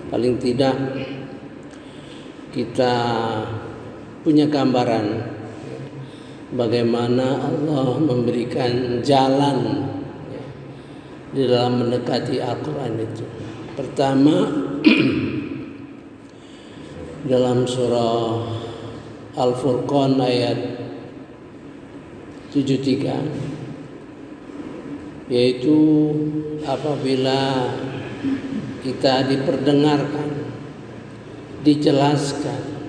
paling tidak kita punya gambaran bagaimana Allah memberikan jalan di dalam mendekati Al-Quran itu. Pertama, dalam surah Al-Furqan ayat 73, yaitu apabila kita diperdengarkan, dijelaskan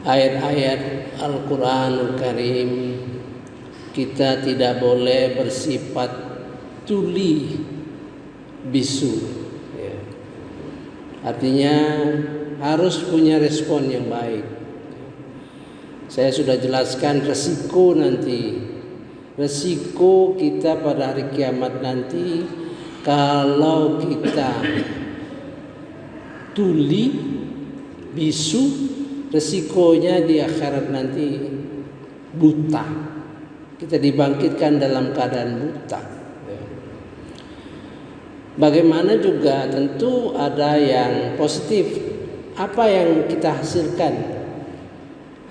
ayat-ayat Al-Quranul Karim, kita tidak boleh bersifat tuli bisu. Artinya harus punya respon yang baik. Saya sudah jelaskan resiko nanti. Resiko kita pada hari kiamat nanti kalau kita tuli bisu, resikonya di akhirat nanti buta. Kita dibangkitkan dalam keadaan buta. Bagaimana juga tentu ada yang positif. Apa yang kita hasilkan?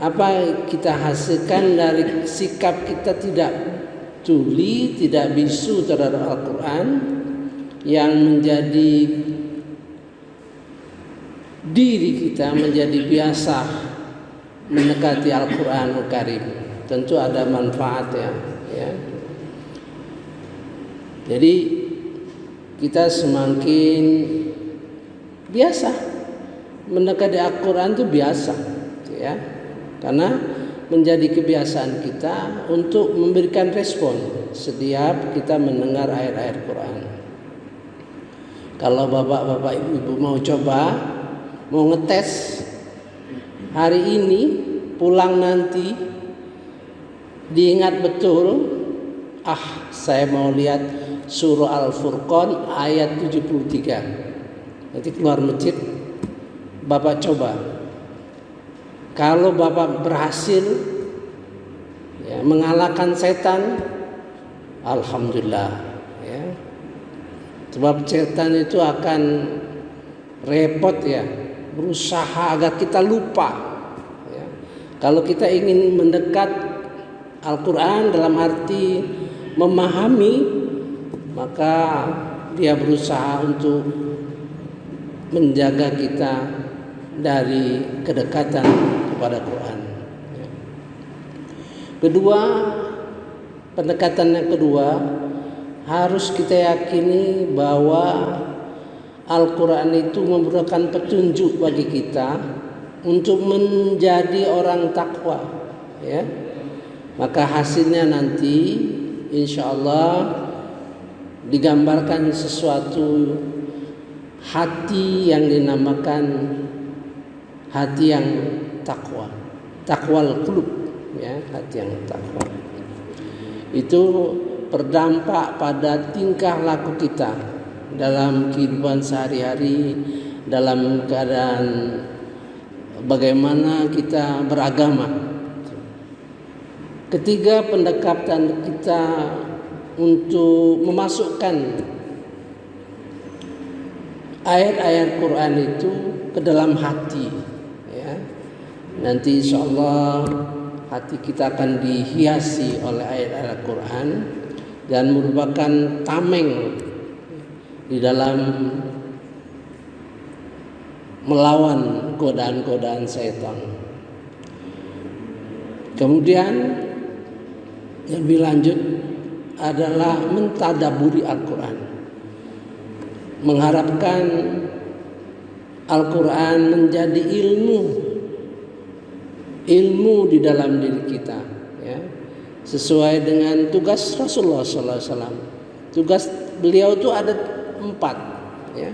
Apa kita hasilkan dari sikap kita tidak tuli, tidak bisu terhadap Al-Quran, yang menjadi diri kita menjadi biasa mendekati Al-Quranul Karim. Tentu ada manfaatnya, ya. Jadi kita semakin biasa mendekati Al-Quran itu biasa, ya, karena menjadi kebiasaan kita untuk memberikan respon setiap kita mendengar ayat-ayat Quran. Kalau bapak-bapak, ibu-ibu mau coba, mau ngetes hari ini, pulang nanti diingat betul, saya mau lihat surah Al-Furqan ayat 73. Nanti keluar masjid, bapak coba. Kalau bapak berhasil mengalahkan setan, alhamdulillah, ya. Sebab setan itu akan repot, ya, berusaha agar kita lupa, ya. Kalau kita ingin mendekat Al-Quran dalam arti memahami, maka dia berusaha untuk menjaga kita dari kedekatan kepada Quran. Kedua, pendekatan yang kedua, harus kita yakini bahwa Al-Quran itu merupakan petunjuk bagi kita untuk menjadi orang takwa, ya. Maka hasilnya nanti insya Allah digambarkan sesuatu hati yang dinamakan hati yang takwa, takwal qulub, ya, hati yang takwa. Itu berdampak pada tingkah laku kita dalam kehidupan sehari-hari, dalam keadaan bagaimana kita beragama. Ketiga, pendekatan kita untuk memasukkan ayat-ayat Quran itu ke dalam hati, ya. Nanti insyaallah hati kita akan dihiasi oleh ayat-ayat Quran dan merupakan tameng di dalam melawan godaan-godaan setan. Kemudian yang lebih lanjut adalah mentadaburi Al-Quran, mengharapkan Al-Quran menjadi ilmu di dalam diri kita, ya, sesuai dengan tugas Rasulullah SAW. Tugas beliau itu ada 4, ya.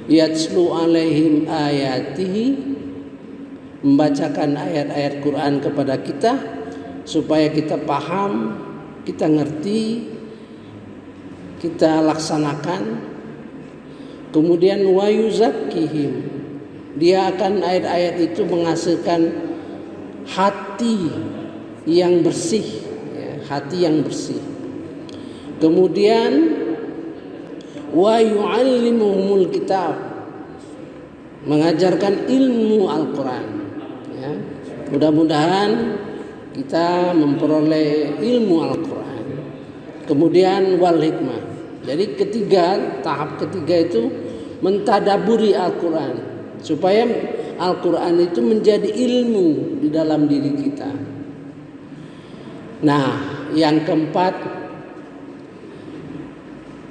Yatslu alaihim ayatihi, membacakan ayat-ayat Quran kepada kita supaya kita paham, kita ngerti, kita laksanakan. Kemudian wa yuzakkihim, dia akan ayat-ayat itu menghasilkan hati yang bersih, ya, hati yang bersih. Kemudian wa yu'allimuhumul kitab, mengajarkan ilmu Al-Quran. Ya. Mudah-mudahan kita memperoleh ilmu Al-Quran. Kemudian wal hikmah. Jadi tahap ketiga itu mentadaburi Al-Quran, supaya Al-Quran itu menjadi ilmu di dalam diri kita. Nah, yang keempat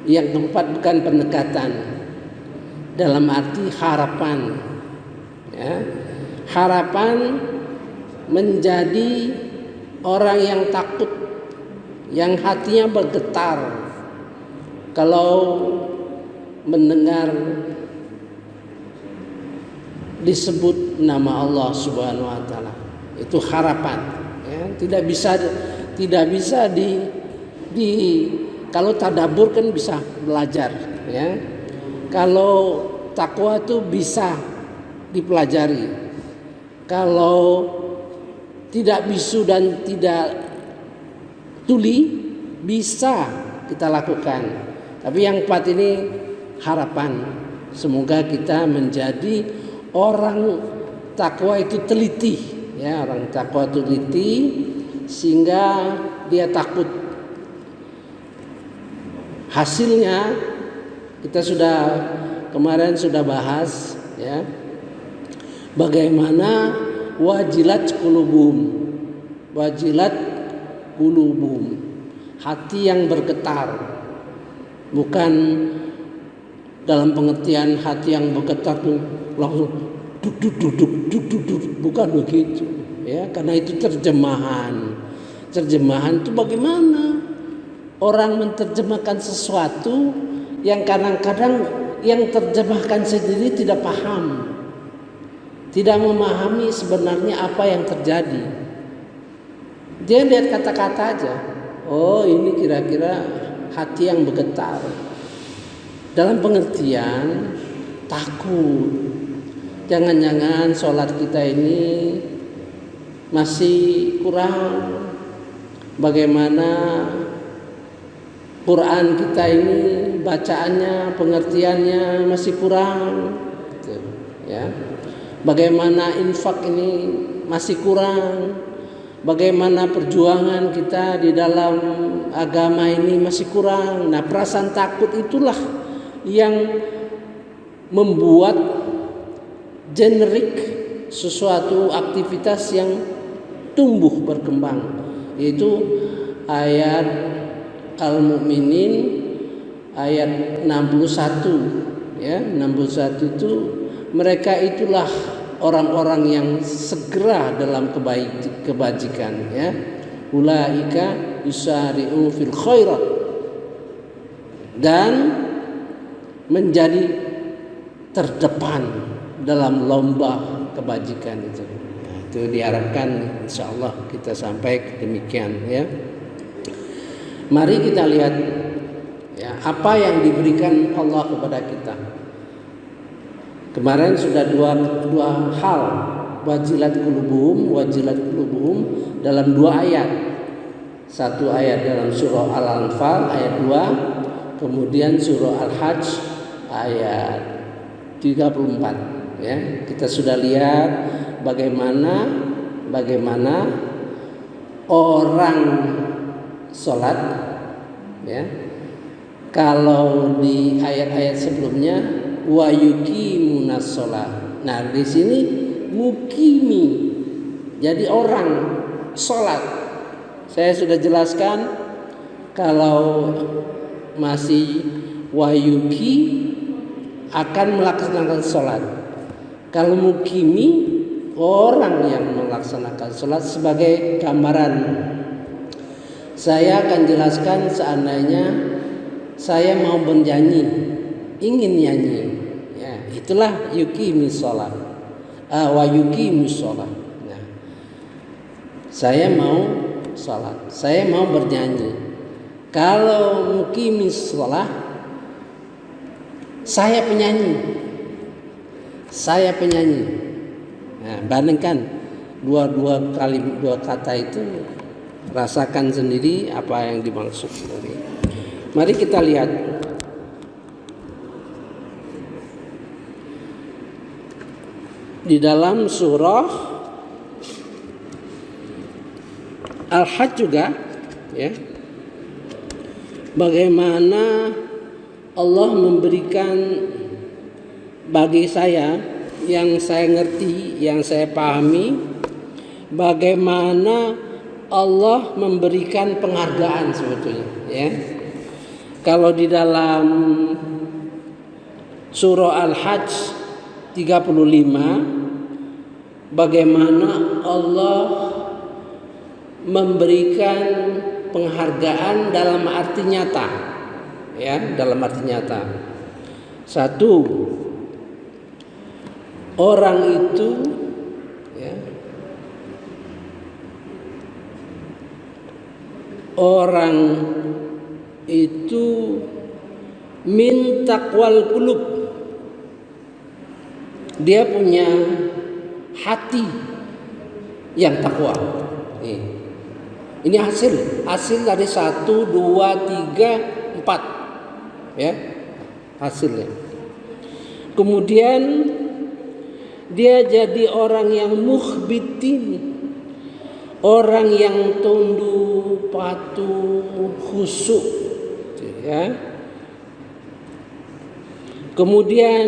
bukan pendekatan, dalam arti harapan. Ya. Harapan menjadi orang yang takut, yang hatinya bergetar kalau mendengar disebut nama Allah Subhanahu wa taala. Itu harapan, ya. Tidak bisa di kalau tadabbur kan bisa belajar, ya. Kalau takwa itu bisa dipelajari. Kalau tidak bisu dan tidak tuli bisa kita lakukan. Tapi yang empat ini harapan. Semoga kita menjadi orang takwa itu teliti, ya, orang takwa itu teliti sehingga dia takut. Hasilnya kita kemarin sudah bahas, ya, bagaimana wajilat qulubuhum, hati yang bergetar, bukan dalam pengertian hati yang bergetar tuh langsung duduk, bukan begitu, ya, karena itu terjemahan itu bagaimana orang menerjemahkan sesuatu yang kadang-kadang yang terjemahkan sendiri tidak paham, tidak memahami sebenarnya apa yang terjadi. Dia lihat kata-kata aja, oh ini kira-kira hati yang bergetar, dalam pengertian takut. Jangan-jangan sholat kita ini masih kurang, bagaimana Quran kita ini bacaannya, pengertiannya masih kurang, gitu, ya. Bagaimana infak ini masih kurang, bagaimana perjuangan kita di dalam agama ini masih kurang. Nah, perasaan takut itulah yang membuat generik sesuatu aktivitas yang tumbuh berkembang, yaitu ayat Al-Mu'minin ayat 61, ya, 61 itu mereka itulah orang-orang yang segera dalam kebajikan, ya. Ulaika yusari'u fil khairat, dan menjadi terdepan dalam lomba kebajikan itu. Nah, itu diharapkan insyaallah kita sampai demikian, ya. Mari kita lihat, ya, apa yang diberikan Allah kepada kita. Kemarin sudah dua hal, wajilat qulubuhum dalam dua ayat. Satu ayat dalam surah Al-Anfal ayat 2, kemudian surah Al-Hajj ayat 34, ya. Kita sudah lihat bagaimana orang sholat, ya. Kalau di ayat-ayat sebelumnya wa yuqimunas sholat. Nah, di sini mukimi, jadi orang sholat. Saya sudah jelaskan kalau masih wayuki akan melaksanakan sholat. Kalau mukimi orang yang melaksanakan sholat sebagai gambaran. Saya akan jelaskan seandainya saya mau bernyanyi, ingin nyanyi, ya, itulah yukimi sholat, wa yukimu sholat. Nah, saya mau sholat, saya mau bernyanyi. Kalau mukimi sholat, saya penyanyi. Nah, bandingkan dua kata itu, rasakan sendiri apa yang dimaksud. Mari kita lihat di dalam surah Al-Hajj juga, ya, bagaimana Allah memberikan bagi saya yang saya ngerti, yang saya pahami, bagaimana Allah memberikan penghargaan sebetulnya, ya. Kalau di dalam surah Al-Hajj 35, bagaimana Allah memberikan penghargaan dalam arti nyata, ya, dalam arti nyata. Satu, orang itu, ya, orang itu min taqwal qulub, dia punya hati yang takwa. Ini hasil dari 1, 2, 3, 4, ya, hasilnya. Kemudian dia jadi orang yang mukhbitin, orang yang tunduk, patuh, khusyuk, ya. Kemudian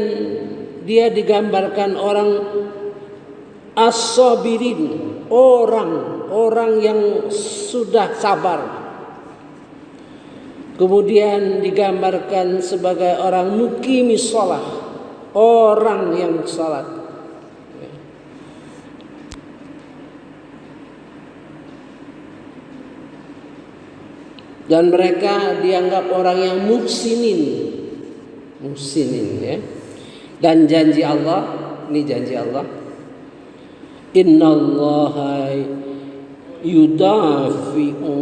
dia digambarkan orang as-sabirin, orang yang sudah sabar. Kemudian digambarkan sebagai orang muqimis shalah, orang yang salat. Dan mereka dianggap orang yang muhsinin, ya. Dan janji Allah, ini janji Allah, innallaha yudafi'u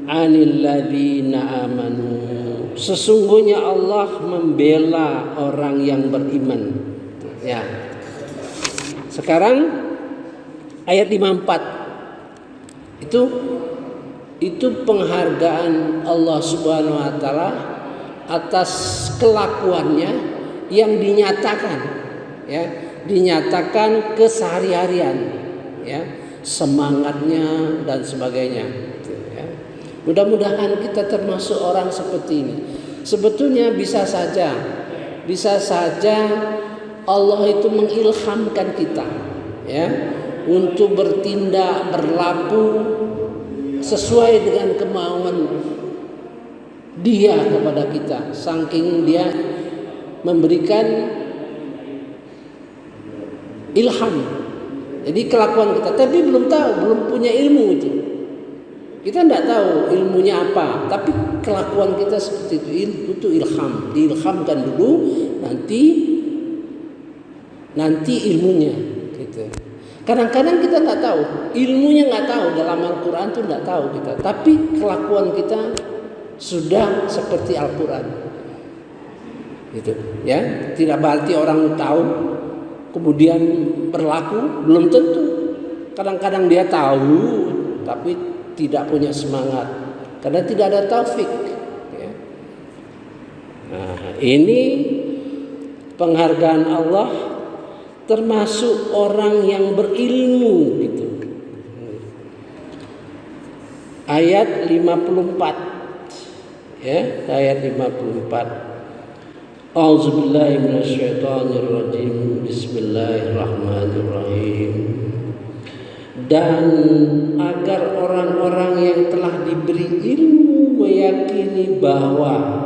'anil ladzina amanu, sesungguhnya Allah membela orang yang beriman, ya. Sekarang ayat 54 itu penghargaan Allah Subhanahu wa taala atas kelakuannya yang dinyatakan, ya, dinyatakan kesehari-harian, ya, semangatnya dan sebagainya, ya. Mudah-mudahan kita termasuk orang seperti ini. Sebetulnya bisa saja Allah itu mengilhamkan kita, ya, untuk bertindak, berlaku sesuai dengan kemauan Dia kepada kita, saking Dia memberikan ilham. Jadi kelakuan kita, tapi belum punya ilmu itu. Kita tidak tahu ilmunya apa, tapi kelakuan kita seperti itu ilham, diilhamkan dulu, nanti ilmunya, gitu. Kadang-kadang kita nggak tahu, ilmunya nggak tahu, dalam Al-Quran tuh nggak tahu kita, tapi kelakuan kita sudah seperti Al-Quran, gitu, ya. Tidak berarti orang tahu kemudian berlaku, belum tentu. Kadang-kadang dia tahu tapi tidak punya semangat karena tidak ada taufik, ya. Nah, ini penghargaan Allah termasuk orang yang berilmu, gitu. Ayat 54, ya, ayat 54. A'udzubillahi minasyaitonirrajim. Bismillahirrahmanirrahim. Dan agar orang-orang yang telah diberi ilmu meyakini bahwa,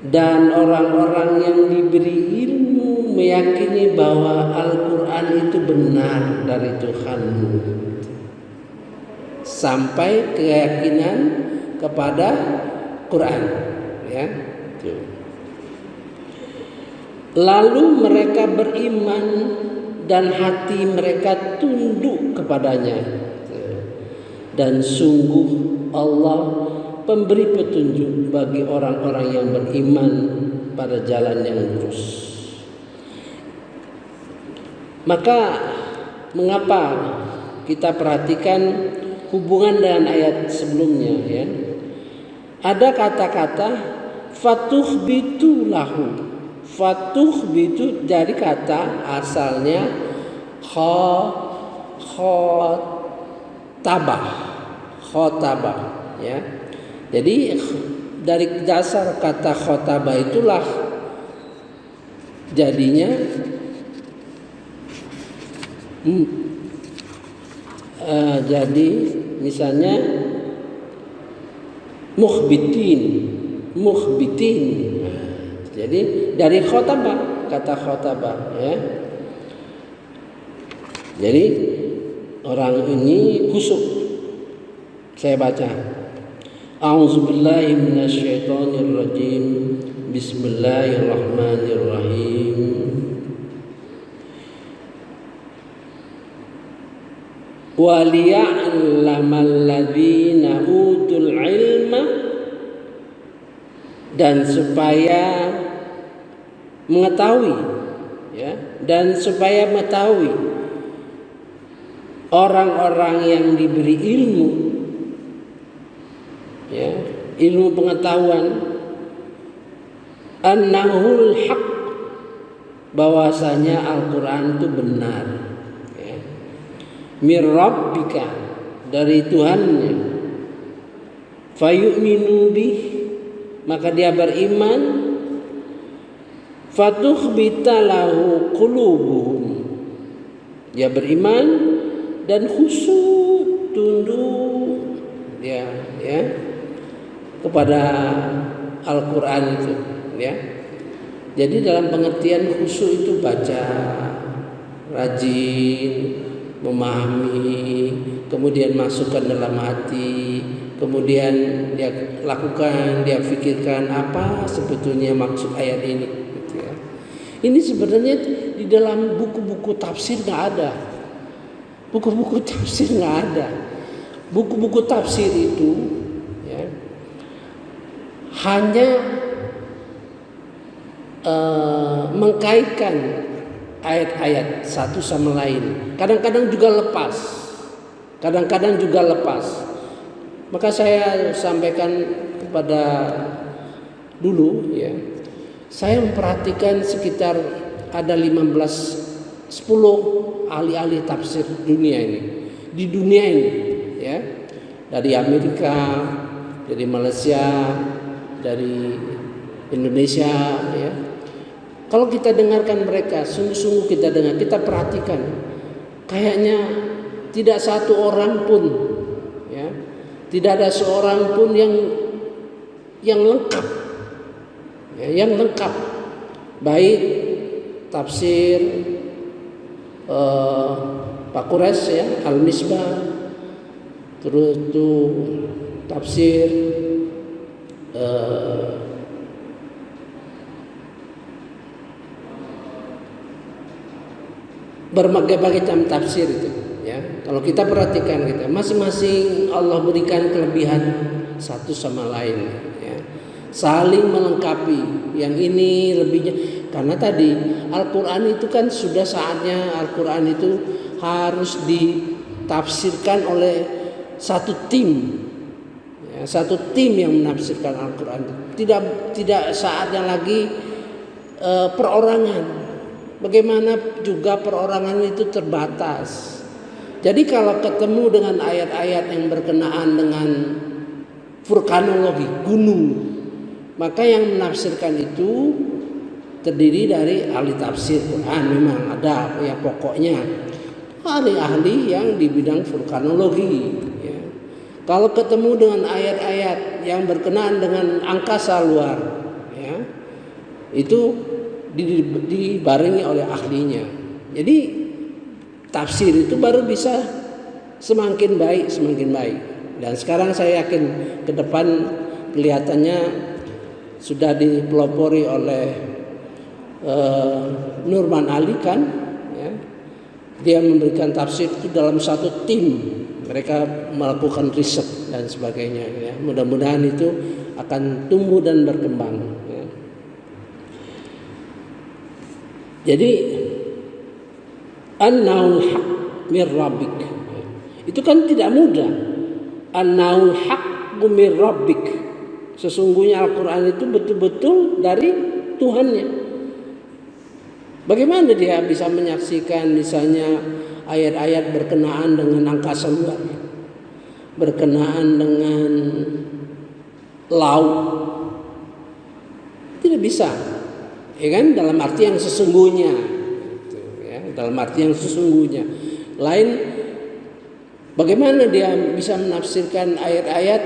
dan orang-orang yang diberi ilmu meyakini bahwa Al-Quran itu benar dari Tuhanmu, sampai keyakinan kepada Quran, ya. Lalu mereka beriman dan hati mereka tunduk kepadanya, dan sungguh Allah pemberi petunjuk bagi orang-orang yang beriman pada jalan yang lurus. Maka mengapa kita perhatikan hubungan dengan ayat sebelumnya, ya? Ada kata-kata fatuhbitu lahu, Fatukhbitu dari kata asalnya khotabah ya. Jadi dari dasar kata khotabah itulah jadinya jadi misalnya mukhbitin. Jadi dari khotabah, kata khotabah ya. Jadi orang ini khusyuk. Saya baca. A'udzubillahi minasyaitonirrajim. Bismillahirrahmanirrahim. Waliya'lamal ladzina utul ilma, dan supaya mengetahui ya, dan supaya mengetahui orang-orang yang diberi ilmu ya, ilmu pengetahuan, annahul haq, bahwasanya Al-Qur'an itu benar ya. Mir rabbika, dari Tuhannya, fayu'minu bih, maka dia beriman, fatukhbita lahu qulubuhum, dia beriman dan khusyuk tunduk ya kepada Al-Qur'an itu ya. Jadi dalam pengertian khusyuk itu baca, rajin, memahami, kemudian masukkan dalam hati, kemudian dia lakukan, dia pikirkan apa sebetulnya maksud ayat ini gitu ya. Ini sebenarnya di dalam buku-buku tafsir nggak ada. Buku-buku tafsir nggak ada. Buku-buku tafsir itu ya, hanya mengkaitkan ayat-ayat satu sama lain. Kadang-kadang juga lepas. Maka saya sampaikan kepada dulu ya, saya memperhatikan sekitar ada 10 ahli-ahli tafsir dunia ini, di dunia ini ya, dari Amerika, dari Malaysia, dari Indonesia ya. Kalau kita dengarkan mereka, sungguh-sungguh kita dengar, kita perhatikan, kayaknya tidak satu orang pun ya, tidak ada seorang pun yang lengkap ya, yang lengkap, baik tafsir Pak Quraisy ya, Al-Misbah, terus itu tafsir berbagai macam tafsir itu ya. Kalau kita perhatikan gitu, masing-masing Allah berikan kelebihan satu sama lain ya, saling melengkapi. Yang ini lebihnya, karena tadi Al-Quran itu kan sudah saatnya Al-Quran itu harus ditafsirkan oleh satu tim ya, satu tim yang menafsirkan Al-Quran. Tidak saatnya lagi perorangan. Bagaimana juga perorangan itu terbatas. Jadi kalau ketemu dengan ayat-ayat yang berkenaan dengan vulkanologi, gunung, maka yang menafsirkan itu terdiri dari ahli tafsir Quran. Memang ada ya, pokoknya ahli-ahli yang di bidang vulkanologi ya. Kalau ketemu dengan ayat-ayat yang berkenaan dengan angkasa luar ya, itu dibarengi oleh ahlinya. Jadi tafsir itu baru bisa semakin baik. Dan sekarang saya yakin ke depan kelihatannya sudah dipelopori oleh Nurman Ali kan ya. Dia memberikan tafsir itu dalam satu tim. Mereka melakukan riset dan sebagainya ya. Mudah-mudahan itu akan tumbuh dan berkembang. Jadi an-naul haq mir rabbik, itu kan tidak mudah. An-naul haq mir rabbik, sesungguhnya Al-Quran itu betul-betul dari Tuhannya. Bagaimana dia bisa menyaksikan misalnya ayat-ayat berkenaan dengan angkasa luar, berkenaan dengan laut? Tidak bisa, ya kan? Dalam arti yang sesungguhnya, ya, dalam arti yang sesungguhnya. Lain, bagaimana dia bisa menafsirkan ayat-ayat,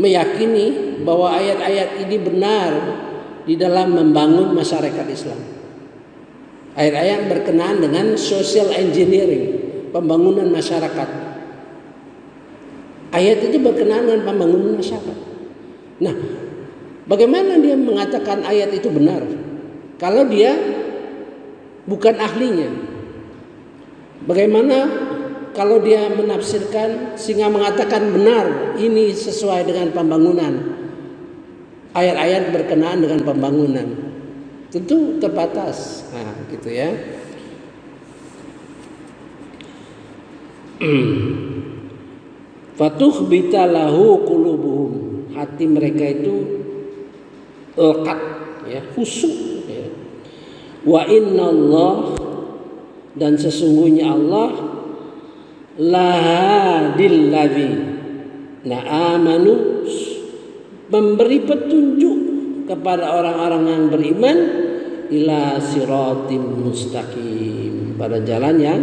meyakini bahwa ayat-ayat ini benar di dalam membangun masyarakat Islam? Ayat-ayat berkenaan dengan social engineering, pembangunan masyarakat. Ayat itu berkenaan dengan pembangunan masyarakat. Nah, bagaimana dia mengatakan ayat itu benar kalau dia bukan ahlinya? Bagaimana kalau dia menafsirkan sehingga mengatakan benar ini sesuai dengan pembangunan? Ayat-ayat berkenaan dengan pembangunan tentu terbatas. Nah, gitu ya. Fatukhbita lahu qulubuhum, hati mereka itu lekat, ya, khusyuk, ya. Wa innallah, dan sesungguhnya Allah, lahadil ladzi amanu, memberi petunjuk kepada orang-orang yang beriman, ila siratim mustaqim, pada jalan yang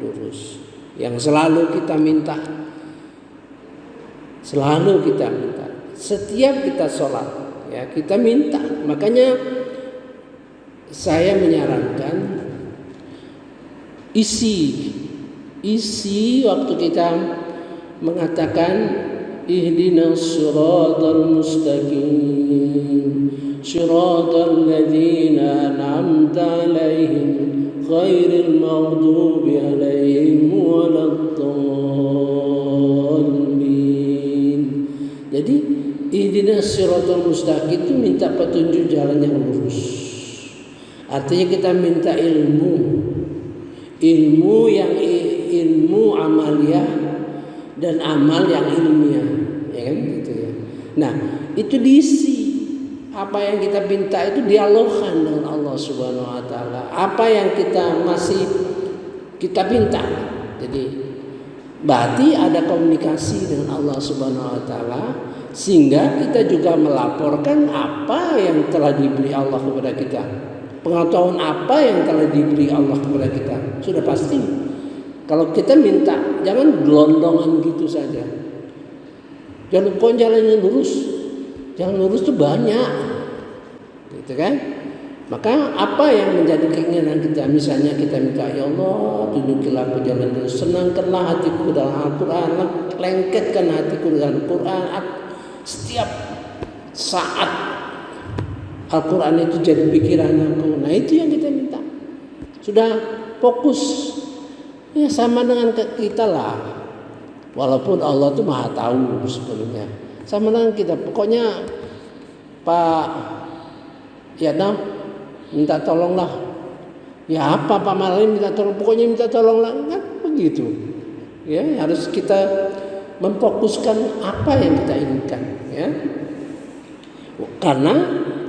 lurus. Yang selalu kita minta, setiap kita sholat, ya, kita minta. Makanya saya menyarankan isi waktu kita mengatakan ihdinas siratal mustaqim siratal ladzina an'amta 'alaihim ghairil maghdubi 'alaihim waladdallin. Jadi ihdinas siratal mustaqim itu minta petunjuk jalan yang lurus. Artinya kita minta ilmu yang ilmu amaliyah dan amal yang ilmiah, ya kan, gitu ya. Nah, itu diisi, apa yang kita minta itu dialogkan dengan Allah Subhanahu wa taala. Apa yang kita masih kita minta. Jadi berarti ada komunikasi dengan Allah Subhanahu wa taala, sehingga kita juga melaporkan apa yang telah diberi Allah kepada kita. Pengetahuan apa yang telah diberi Allah kepada kita sudah pasti. Kalau kita minta, jangan gelondongan gitu saja. Jangan kok jalannya lurus. Jalan lurus itu banyak, gitu kan? Maka apa yang menjadi keinginan kita? Misalnya kita minta, ya Allah, tunjukilah aku jalan lurus, senangkanlah hatiku dalam Al-Quran, lengketkan hatiku dengan Al-Quran. Setiap saat Al-Quran itu jadi pikiran aku. Nah, itu yang kita minta. Sudah fokus. Ya, sama dengan kita lah. Walaupun Allah itu maha tahu sebelumnya. Sama dengan kita. Pokoknya Pak Yadam minta tolonglah. Ya apa Pak Malin minta tolong. Pokoknya minta tolonglah. Kan begitu. Ya, harus kita memfokuskan apa yang kita inginkan. Ya. Karena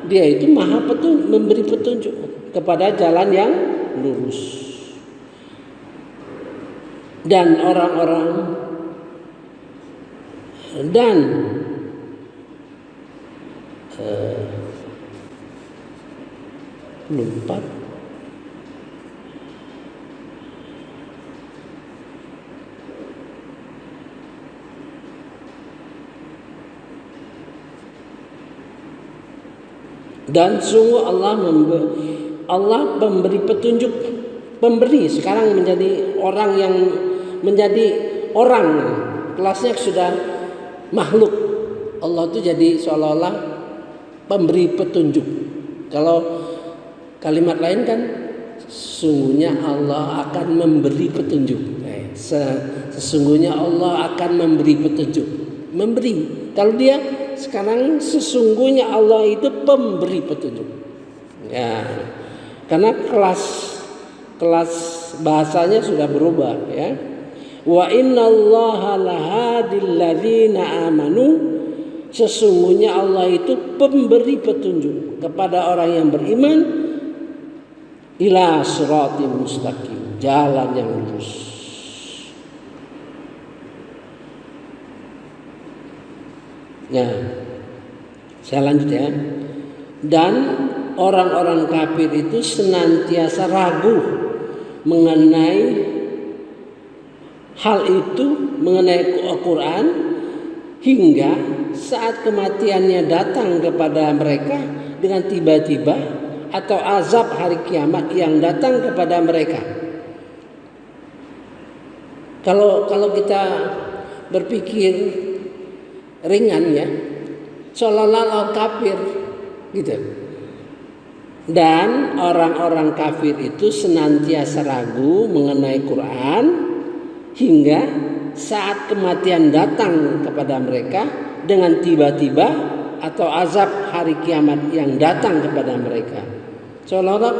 dia itu maha memberi petunjuk kepada jalan yang lurus. Dan orang-orang dan lupa dan sungguh Allah memberi petunjuk, pemberi. Sekarang menjadi orang yang menjadi orang, kelasnya sudah makhluk. Allah itu jadi seolah-olah pemberi petunjuk. Kalau kalimat lain kan sesungguhnya Allah akan memberi petunjuk. Sesungguhnya Allah akan memberi petunjuk. Memberi. Kalau dia sekarang sesungguhnya Allah itu pemberi petunjuk. Ya. Karena kelas bahasanya sudah berubah, ya. Wa innallaha lahadil ladzina amanu, sesungguhnya Allah itu pemberi petunjuk kepada orang yang beriman, ila siratim mustaqim, jalan yang lurus. Ya, saya lanjut ya. Dan orang-orang kafir itu senantiasa ragu mengenai hal itu, mengenai Al-Quran, hingga saat kematiannya datang kepada mereka dengan tiba-tiba, atau azab hari kiamat yang datang kepada mereka. Kalau kita berpikir ringan ya, seolah-olah orang kafir gitu. Dan orang-orang kafir itu senantiasa ragu mengenai Quran hingga saat kematian datang kepada mereka dengan tiba-tiba, atau azab hari kiamat yang datang kepada mereka. Seolah-olah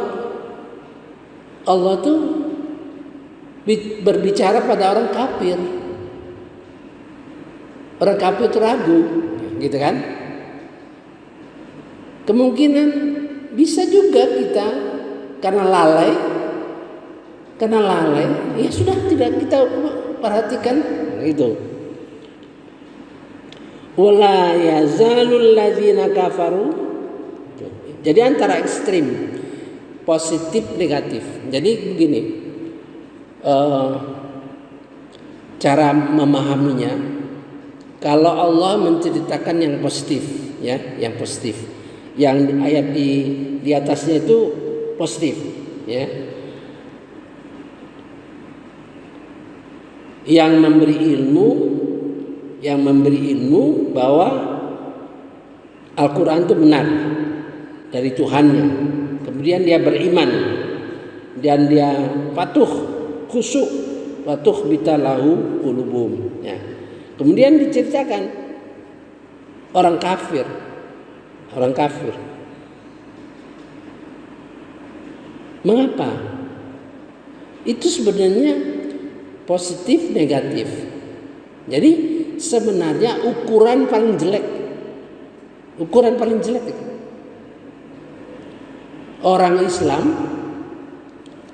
Allah tuh berbicara pada orang kafir. Orang kafir itu ragu, gitu kan? Kemungkinan bisa juga kita karena lalai, ya sudah tidak kita perhatikan itu. Wala yazalul ladzina kafaru. Jadi antara ekstrim, positif negatif. Jadi begini, cara memahaminya. Kalau Allah menceritakan yang positif, ya, yang positif, yang ayat di atasnya itu positif, ya, yang memberi ilmu bahwa Al-Quran itu benar dari Tuhannya. Kemudian dia beriman dan dia patuh, khusyuk, patuh bitalahu qulubum. Ya. Kemudian diceritakan orang kafir. Mengapa? Itu sebenarnya positif negatif. Jadi sebenarnya ukuran paling jelek itu orang Islam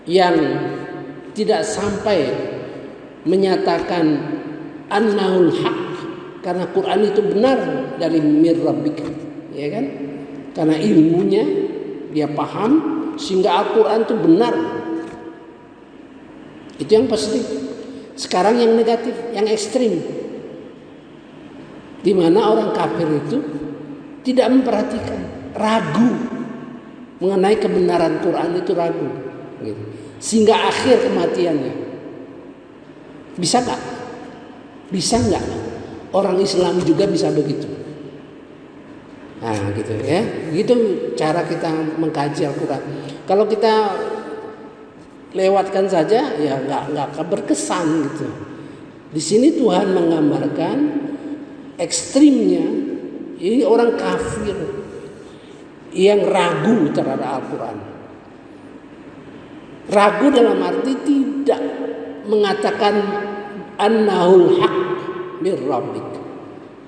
yang tidak sampai menyatakan annahul haq, karena Quran itu benar dari mir rabbika, ya kan? Karena ilmunya dia paham sehingga Al-Quran itu benar. Itu yang positif. Sekarang yang negatif, yang ekstrim, di mana orang kafir itu tidak memperhatikan, ragu mengenai kebenaran Quran itu, ragu, gitu. Sehingga akhir kematiannya. Bisa nggak orang Islam juga bisa begitu? Nah, gitu ya. Gitu cara kita mengkaji Al-Quran. Kalau kita lewatkan saja, ya nggak berkesan gitu. Di sini Tuhan menggambarkan ekstrimnya ini orang kafir yang ragu terhadap Al-Quran. Ragu dalam arti tidak mengatakan annahul haq mir rabbik.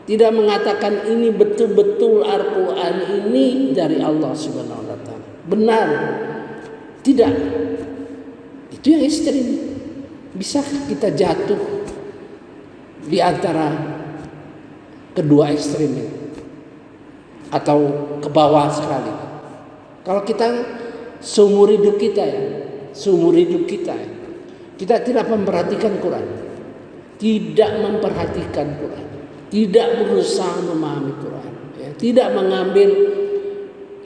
Tidak mengatakan ini betul-betul Al-Quran ini dari Allah Subhanahu wa taala. Benar. Tidak. Itu yang ekstrim. Bisa kita jatuh di antara kedua ekstrim ini, atau ke bawah sekali. Kalau kita seumur hidup kita kita tidak memperhatikan Quran, tidak memperhatikan Quran, tidak berusaha memahami Quran, ya, tidak mengambil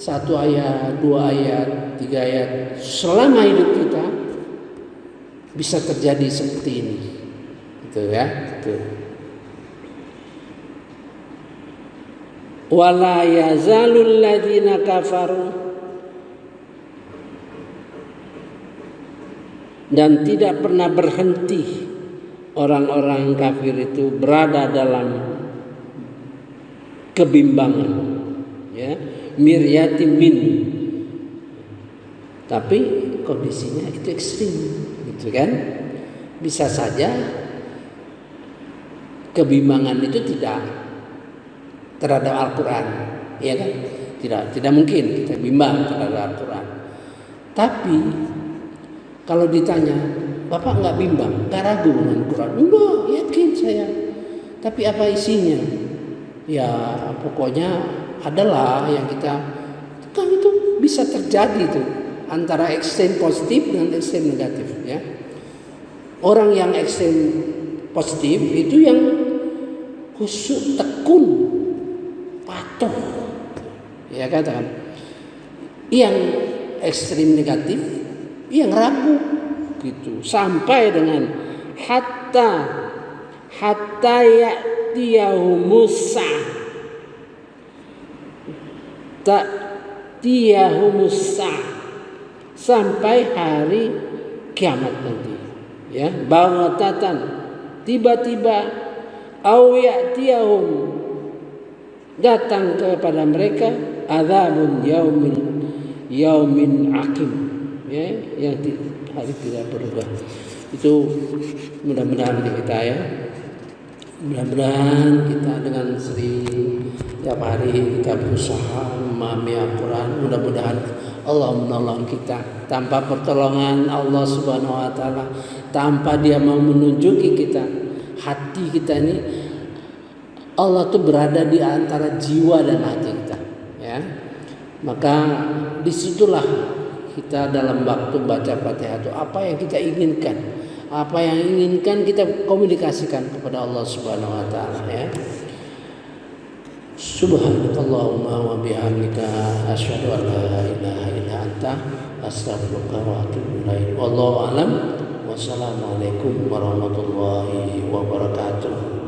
satu ayat, dua ayat, tiga ayat selama hidup kita, bisa terjadi seperti ini, gitu ya. Gitu. Wala yazalul ladzina kafaru, dan tidak pernah berhenti orang-orang kafir itu berada dalam kebimbangan, ya, miryatin min, tapi kondisinya itu ekstrim, gitu kan? Bisa saja kebimbangan itu tidak terhadap Al-Quran, ya kan? Tidak mungkin kita bimbang terhadap Al-Quran. Tapi kalau ditanya, Bapak nggak bimbang, nggak ragu dengan Quran? Enggak, yakin saya. Tapi apa isinya? Ya pokoknya adalah yang kita kan itu bisa terjadi tuh antara ekstrem positif dengan ekstrem negatif ya. Orang yang ekstrem positif itu yang khusyuk, tekun, patuh, ya katakan. Yang ekstrem negatif, yang ragu, gitu. Sampai dengan hatta ya'tiyahumusa, sampai hari kiamat nanti. Ya, baghtatan, tiba-tiba, au ya'tiyahum, datang kepada mereka adzabun yaumin akim, ya, yang hari tidak berubah. Itu mudah-mudahan kita ya, mudah-mudahan kita dengan sering tiap hari kita berusaha memahami Al-Quran. Mudah-mudahan Allah menolong kita. Tanpa pertolongan Allah Subhanahu Wa Taala, tanpa Dia mau menunjuki kita, hati kita ini, Allah tuh berada di antara jiwa dan hati kita, ya. Maka disitulah kita dalam waktu baca Fatihah itu apa yang kita inginkan, apa yang inginkan kita komunikasikan kepada Allah Subhanahu Wa Taala ya. Subhanakallahumma wa bihamdika asyhadu an la ilaha illa anta astaghfiruka wa atubu ilaik. Wallahu a'lam. Wassalamualaikum warahmatullahi wabarakatuh.